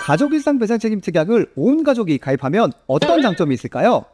가족일상배상책임 특약을 온 가족이 가입하면 어떤 장점이 있을까요?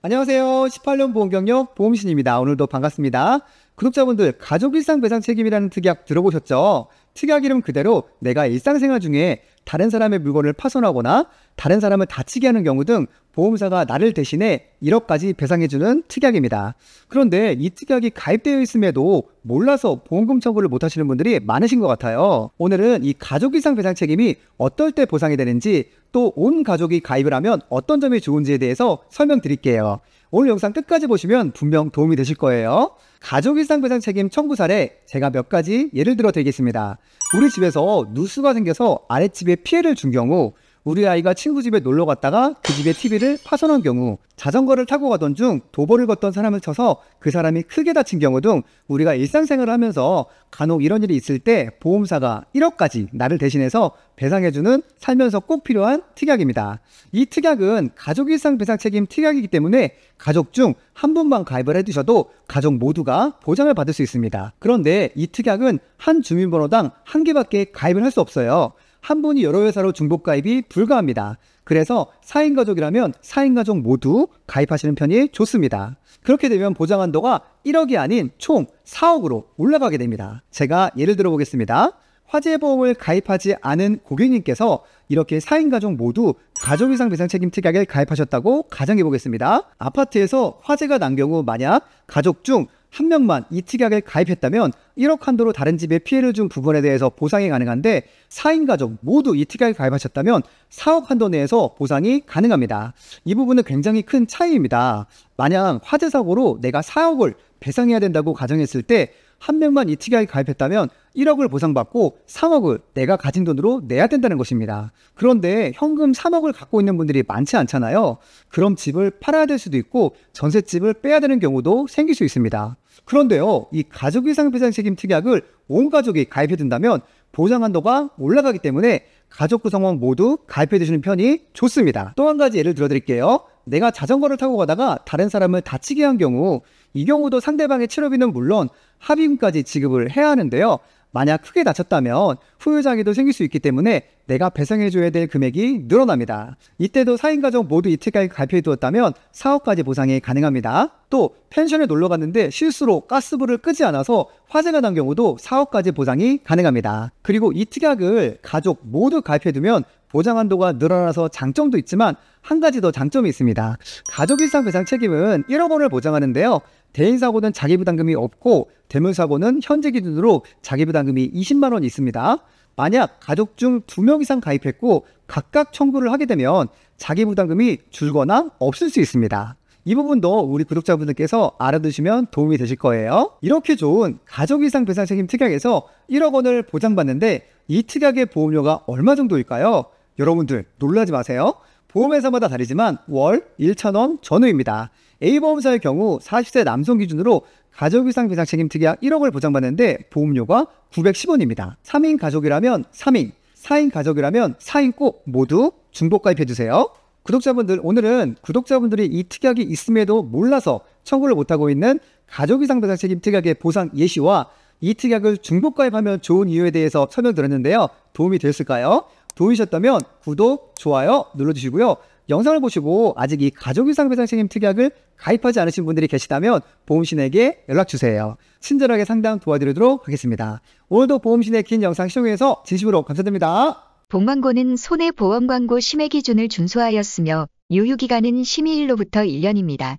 안녕하세요. 18년 보험경력 보험신입니다. 오늘도 반갑습니다. 구독자분들, 가족일상배상책임이라는 특약 들어보셨죠? 특약 이름 그대로 내가 일상생활 중에 다른 사람의 물건을 파손하거나 다른 사람을 다치게 하는 경우 등 보험사가 나를 대신해 1억까지 배상해주는 특약입니다. 그런데 이 특약이 가입되어 있음에도 몰라서 보험금 청구를 못하시는 분들이 많으신 것 같아요. 오늘은 이 가족이상 배상 책임이 어떨 때 보상이 되는지, 또 온 가족이 가입을 하면 어떤 점이 좋은지에 대해서 설명드릴게요. 오늘 영상 끝까지 보시면 분명 도움이 되실 거예요. 가족일상 배상 책임 청구 사례, 제가 몇 가지 예를 들어 드리겠습니다. 우리 집에서 누수가 생겨서 아랫집에 피해를 준 경우, 우리 아이가 친구 집에 놀러 갔다가 그 집의 TV를 파손한 경우, 자전거를 타고 가던 중 도보를 걷던 사람을 쳐서 그 사람이 크게 다친 경우 등 우리가 일상생활을 하면서 간혹 이런 일이 있을 때 보험사가 1억까지 나를 대신해서 배상해주는 살면서 꼭 필요한 특약입니다. 이 특약은 가족일상배상책임 특약이기 때문에 가족 중 한 분만 가입을 해두셔도 가족 모두가 보장을 받을 수 있습니다. 그런데 이 특약은 한 주민번호당 한 개밖에 가입을 할 수 없어요. 한 분이 여러 회사로 중복 가입이 불가합니다. 그래서 4인 가족이라면 4인 가족 모두 가입하시는 편이 좋습니다. 그렇게 되면 보장 한도가 1억이 아닌 총 4억으로 올라가게 됩니다. 제가 예를 들어 보겠습니다. 화재보험을 가입하지 않은 고객님께서 이렇게 4인 가족 모두 가족이상 배상책임 특약에 가입하셨다고 가정해 보겠습니다. 아파트에서 화재가 난 경우 만약 가족 중 한 명만 이 특약에 가입했다면 1억 한도로 다른 집에 피해를 준 부분에 대해서 보상이 가능한데, 4인 가족 모두 이 특약에 가입하셨다면 4억 한도 내에서 보상이 가능합니다. 이 부분은 굉장히 큰 차이입니다. 만약 화재 사고로 내가 4억을 배상해야 된다고 가정했을 때 한 명만 이 특약에 가입했다면 1억을 보상받고 3억을 내가 가진 돈으로 내야 된다는 것입니다. 그런데 현금 3억을 갖고 있는 분들이 많지 않잖아요. 그럼 집을 팔아야 될 수도 있고 전셋집을 빼야 되는 경우도 생길 수 있습니다. 그런데요, 이 가족이상배상책임 특약을 온 가족이 가입해 둔다면 보장 한도가 올라가기 때문에 가족 구성원 모두 가입해 주시는 편이 좋습니다. 또 한 가지 예를 들어 드릴게요. 내가 자전거를 타고 가다가 다른 사람을 다치게 한 경우, 이 경우도 상대방의 치료비는 물론 합의금까지 지급을 해야 하는데요. 만약 크게 다쳤다면 후유장애도 생길 수 있기 때문에 내가 배상해줘야 될 금액이 늘어납니다. 이때도 4인 가족 모두 이 특약에 가입해 두었다면 4억까지 보상이 가능합니다. 또 펜션에 놀러 갔는데 실수로 가스불을 끄지 않아서 화재가 난 경우도 4억까지 보상이 가능합니다. 그리고 이 특약을 가족 모두 가입해 두면 보장 한도가 늘어나서 장점도 있지만 한 가지 더 장점이 있습니다. 가족일상 배상 책임은 1억 원을 보장하는데요. 대인사고는 자기부담금이 없고 대물사고는 현재 기준으로 자기부담금이 20만 원이 있습니다. 만약 가족 중 2명 이상 가입했고 각각 청구를 하게 되면 자기부담금이 줄거나 없을 수 있습니다. 이 부분도 우리 구독자분들께서 알아두시면 도움이 되실 거예요. 이렇게 좋은 가족이상 배상책임 특약에서 1억 원을 보장받는데 이 특약의 보험료가 얼마 정도일까요? 여러분들 놀라지 마세요. 보험회사마다 다르지만 월 1,000원 전후입니다. A보험사의 경우 40세 남성 기준으로 가족이상 배상책임 특약 1억을 보장받는데 보험료가 910원입니다. 3인 가족이라면 3인, 4인 가족이라면 4인 꼭 모두 중복 가입해주세요. 구독자분들, 오늘은 구독자분들이 이 특약이 있음에도 몰라서 청구를 못하고 있는 가족이상 배상책임 특약의 보상 예시와 이 특약을 중복 가입하면 좋은 이유에 대해서 설명드렸는데요. 도움이 되셨을까요? 도움이셨다면 구독, 좋아요 눌러주시고요. 영상을 보시고 아직 이 가족이상 배상책임 특약을 가입하지 않으신 분들이 계시다면 보험신에게 연락주세요. 친절하게 상담 도와드리도록 하겠습니다. 오늘도 보험신의 긴 영상 시청해주셔서 진심으로 감사드립니다. 본광고는 손해보험광고 심의 기준을 준수하였으며 유효기간은 심의일로부터 1년입니다.